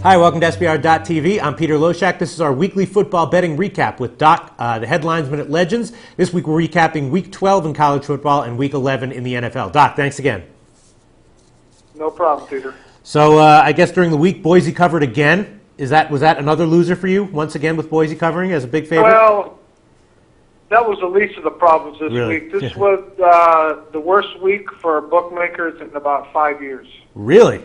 Hi, welcome to SBR.TV. I'm Peter Loshak. This is our weekly football betting recap with Doc, the Headlines Minute Legends. This week we're recapping Week 12 in college football and Week 11 in the NFL. Doc, thanks again. No problem, Peter. So I guess during the week, Boise covered again. Was that another loser for you, once again, with Boise covering as a big favorite? Well, that was the least of the problems this week. This was the worst week for bookmakers in about 5 years. Really?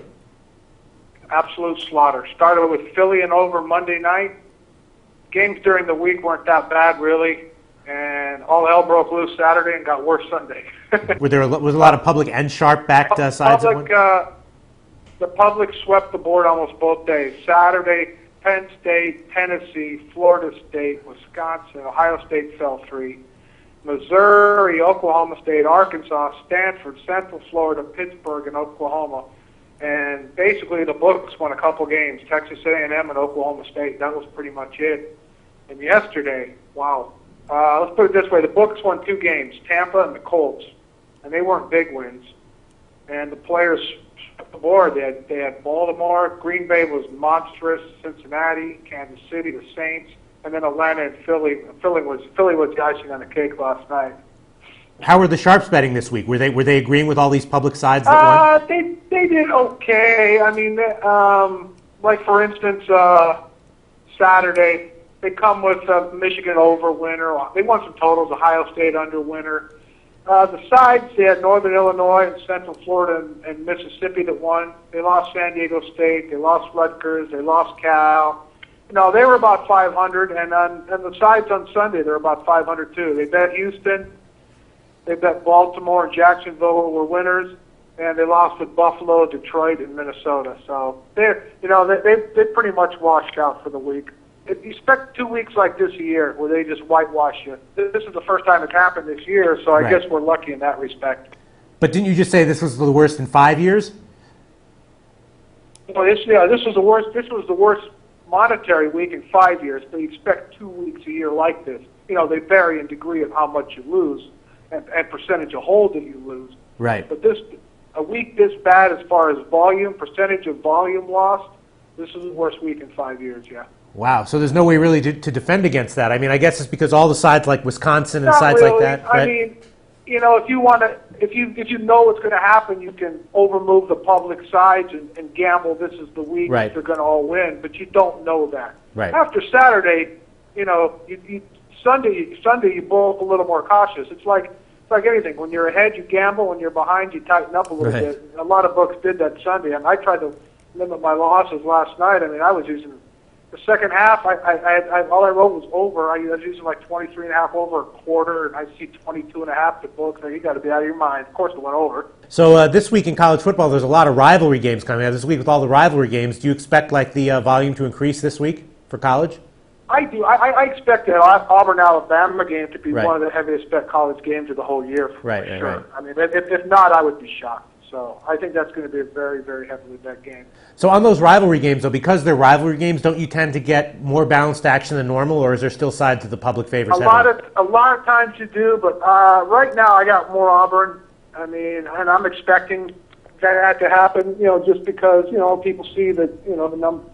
Absolute slaughter. Started with Philly and over Monday night. Games during the week weren't that bad, really. And all hell broke loose Saturday and got worse Sunday. Was a lot of public and sharp-backed sides? The public swept the board almost both days. Saturday, Penn State, Tennessee, Florida State, Wisconsin, Ohio State fell 3. Missouri, Oklahoma State, Arkansas, Stanford, Central Florida, Pittsburgh, and Oklahoma. And basically the books won a couple games, Texas A&M and Oklahoma State. That was pretty much it. And yesterday, wow. Let's put it this way. The books won 2 games, Tampa and the Colts. And they weren't big wins. And the players swept the board. They had Baltimore, Green Bay was monstrous, Cincinnati, Kansas City, the Saints, and then Atlanta and Philly. Philly was the icing on the cake last night. How were the sharps betting this week? Were they agreeing with all these public sides that won? They did okay. I mean, like for instance, Saturday they come with Michigan over winner. They won some totals. Ohio State under winner. The sides, they had Northern Illinois and Central Florida and Mississippi that won. They lost San Diego State. They lost Rutgers. They lost Cal. No, they were about 500, and the sides on Sunday they're about 500 too. They bet Houston. They bet Baltimore and Jacksonville were winners, and they lost with Buffalo, Detroit, and Minnesota. So they pretty much washed out for the week. You expect 2 weeks like this a year where they just whitewash you. This is the first time it's happened this year, so I guess we're lucky in that respect. But didn't you just say this was the worst in 5 years? Well, this was the worst. This was the worst monetary week in 5 years. But you expect 2 weeks a year like this. They vary in degree of how much you lose. And percentage of hold that you lose. Right. But a week this bad as far as volume, percentage of volume lost, this is the worst week in 5 years, yeah. Wow. So there's no way really to defend against that. I mean, I guess it's because all the sides like Wisconsin and Not sides really. like that. Right? I mean, if you want to, if you know what's going to happen, you can overmove the public sides and gamble. This is the week they're going to all win, but you don't know that. Right. After Saturday, Sunday you both a little more cautious. It's like anything. When you're ahead, you gamble. When you're behind, you tighten up a little bit. A lot of books did that Sunday, and I tried to limit my losses last night. I mean, I was using the second half. All I wrote was over. I was using like 23.5 over a quarter, and I see 22.5 to books. So you got to be out of your mind. Of course, it went over. So this week in college football, there's a lot of rivalry games coming out. This week with all the rivalry games, do you expect like the volume to increase this week for college? I do. I expect the Auburn-Alabama game to be one of the heaviest bet college games of the whole year, for sure. Right. I mean, if not, I would be shocked. So I think that's going to be a very, very heavily bet game. So on those rivalry games, though, because they're rivalry games, don't you tend to get more balanced action than normal, or is there still sides of the public favorites? A lot of times you do, but right now I got more Auburn. I mean, and I'm expecting that to happen. Just because people see that the number.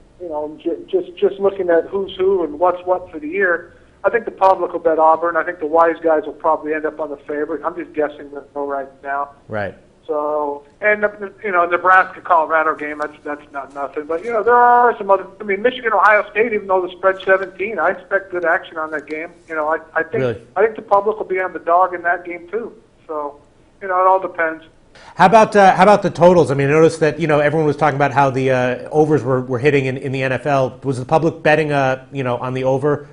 Just looking at who's who and what's what for the year, I think the public will bet Auburn. I think the wise guys will probably end up on the favorite. I'm just guessing right now. Right. So, and Nebraska-Colorado game, that's not nothing. But there are some other. I mean, Michigan-Ohio State, even though the spread's 17, I expect good action on that game. I think the public will be on the dog in that game too. So, it all depends. How about the totals? I mean, I noticed that everyone was talking about how the overs were hitting in the NFL. Was the public betting on the over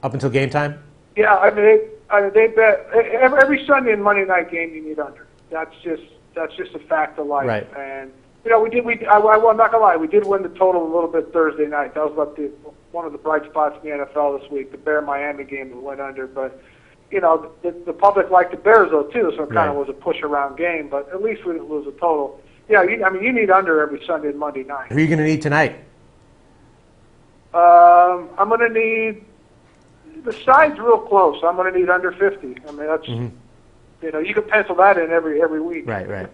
up until game time? Yeah, I mean they bet every Sunday and Monday night game you need under. That's just a fact of life. Right. And I'm not gonna lie, we did win the total a little bit Thursday night. That was about one of the bright spots in the NFL this week. The Bear-Miami game that went under, but. The public liked the Bears, though, too, so it kind of was a push-around game, but at least we didn't lose a total. Yeah, you need under every Sunday and Monday night. Who are you going to need tonight? I'm going to need the side's real close. I'm going to need under 50. I mean, that's you can pencil that in every week. Right.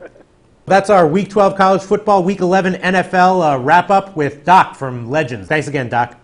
That's our Week 12 college football, Week 11 NFL wrap-up with Doc from Legends. Thanks again, Doc.